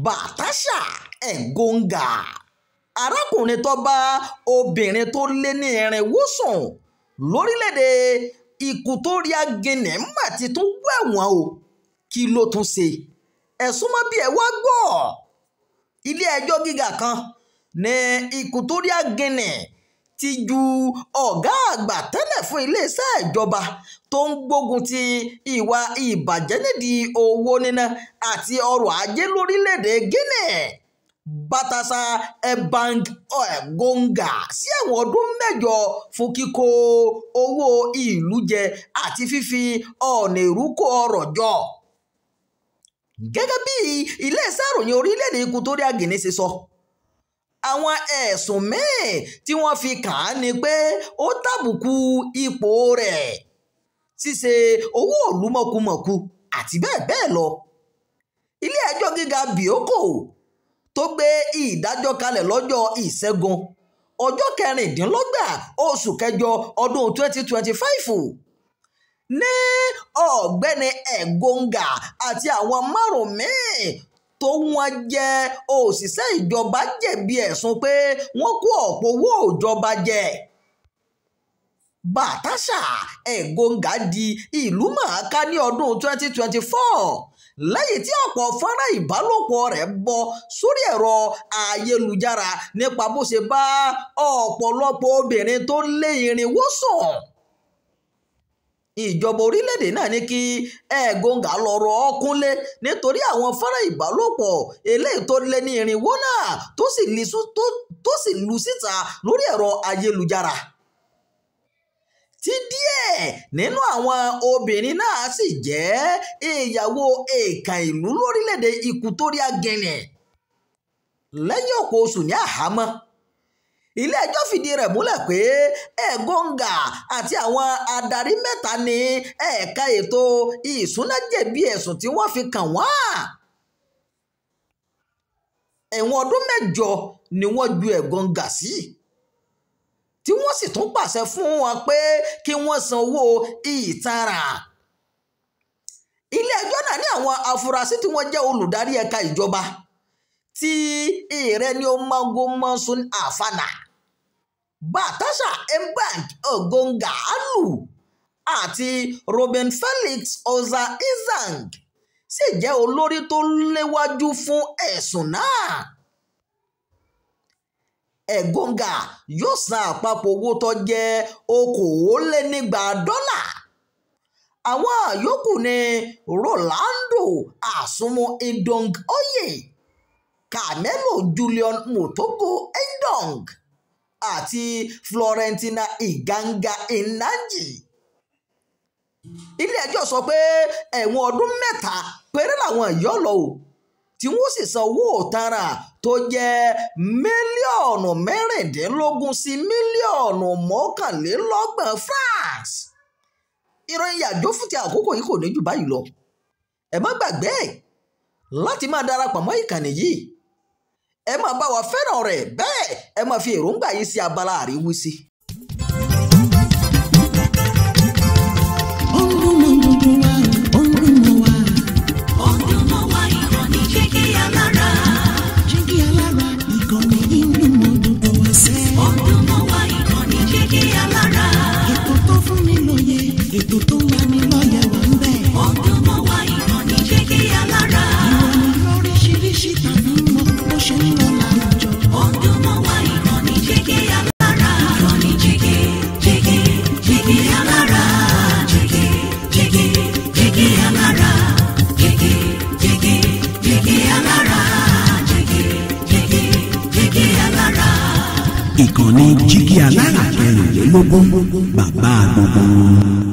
Bàtáṣà Ẹ̀gọ́ngà, arákùnrin tó bá obìnrin tó lé ní 400 sùn lórílẹ̀‐èdè Equatorial Guinea mà ti tún wẹ̀wọ̀n o. Kí ló tún ṣe? Ẹ̀sùn mọ́ bí ẹ wá gbọ́. Ilé ẹjọ́ gíga kan ní Equatorial Guinea ti ju ọ̀gá àgbà tẹ́lẹ̀ fún iléeṣẹ́ ìjọba tó ń gbógun ti ìwà ìbàjẹ́ nídìí owó níná àti ọrọ̀ ajé lórílẹ̀‐èdè Guinea, Bàtáṣà Ẹ̀gọ́ngà, sí ẹ̀wọ̀n ọdún 7 fún kíkó owó ìlú jẹ àti fífi ọ̀nà ìrúkọ ọrọ̀ jọ. Gẹ́gẹ́ bí iléeṣẹ́ ìròyìn orílẹ̀‐èdè Equatorial Guinea ṣe sọ, àwọn ẹ̀sùn míì tí wọ́n fi kàn án ni pé ó tàbùkù ipò rẹ̀, ṣíṣe owó ìlú mọ̀kùmọ̀kù àti bẹ́ẹ̀ bẹ́ẹ̀ lọ. Ilé ẹjọ́ gíga Bioko tó gbé ìdájọ́ kalẹ̀ lọ́jọ́ Ìṣẹ́gun ọjọ́ 26 oṣù kẹjọ ọdún 2025 ní ọ̀gbẹ́ni Ẹ̀gọ́ngà àti àwọn 5 míì tó wọ́n jẹ́ òṣìṣẹ́ ìjọba jẹ̀bi ẹ̀sùn pé wọ́n kó ọ̀pọ̀ owó ìjọba jẹ. Bàtáṣà Ẹ̀gọ́ngà di ìlú mọ̀ọ́ká ní ọdún 2024 lẹ́yìn tí ọ̀pọ̀ fọ́nrán ìbálòpọ̀ rẹ̀ bọ́ sórí ẹ̀rọ ayélujára nípa bó ṣe bá ọ̀pọ̀lọpọ̀ obìnrin tó lé 400 sùn. Ìjọba orílẹ̀-èdè náà ní kí Ẹ̀gọ́ngà lọ rọ ọkúnlé nítorí àwọn fọ́nrán ìbálòpọ̀ eléyìí tó lé ní 400 náà tó sì lu síta lórí ẹ̀rọ ayélujára, tí díẹ̀ nínú àwọn obìnrin náà sì jẹ́ ìyàwó èèkàn ìlú lórílẹ̀‐èdè Equatorial Guinea. Lẹ́yìn ọ̀pọ̀ oṣù ní àhámọ́, ilé ẹjọ́ fìdí rẹ̀ múlẹ̀ pé Ẹ̀gọ́ngà àti àwọn adarí 3 ní ẹ̀ka ètò ìṣúná jẹ̀bi ẹ̀sùn tí wọ́n fi kàn wọ́n. Ẹ̀wọ̀n ọdún 8 ni wọ́n ju Ẹ̀gọ́ngà sí, tí wọ́n sì tún pàṣẹ fún wọn pé kí wọ́n san owó ìtanràn. Ilé ẹjọ́ náà ní àwọn afurasí tí wọ́n jẹ́ olùdarí ẹ̀ka ìjọba tí Ìrẹ́ni Omangomanson Afana, Bàtáṣà Ẹ̀gọ́ngà Alu àti Robin Felix Oza-Izang sì jẹ́ olórí tó léwájú fún ẹ̀sùn náà. Ẹ̀gọ́ngà yóò san àpapọ̀ owó tó jẹ́ $200. Àwọn yòókù ní Rolando Asumo Edong Oye, Carmelo Julian Motogo Edong àti Florentina Iganga Inaji. Ilé ẹjọ́ sọ pé ẹ̀wọ̀n ọdún 3 péré làwọn yóò lọ o, tí wọ́n sì san owó ìtanràn tó jẹ́ mílíọ̀nù 16 sí mílíọ̀nù 29 francs. Ìròyìn yàjó fún ti àkókò yìí kò ní jù báyìí lọ. Ẹ má gbàgbé láti máa darapọ̀ mọ́ ìkànnì yìí. Ẹ máa bá wa fẹ́ràn rẹ̀, bẹ́ẹ̀ ẹ máa fi èròǹgbà yìí sí abala àríwísí. Ètò tó wà ní lọ́yẹ̀ wà ń bẹ̀. Ọdún mọ́ wá ìkànnì Jígí Alára. Ìròyìn lóríṣiríṣi tàbí mọ́ bó ṣe ń lọ láwùjọ. Ọdún mọ́ wá ìkànnì Jígí Alára. Ìkànnì Jígí Alára. Jígí Alára. Jígí Alára. Jígí Alára. Ìkànnì Jígí Alára 24, bàbá gbogbo.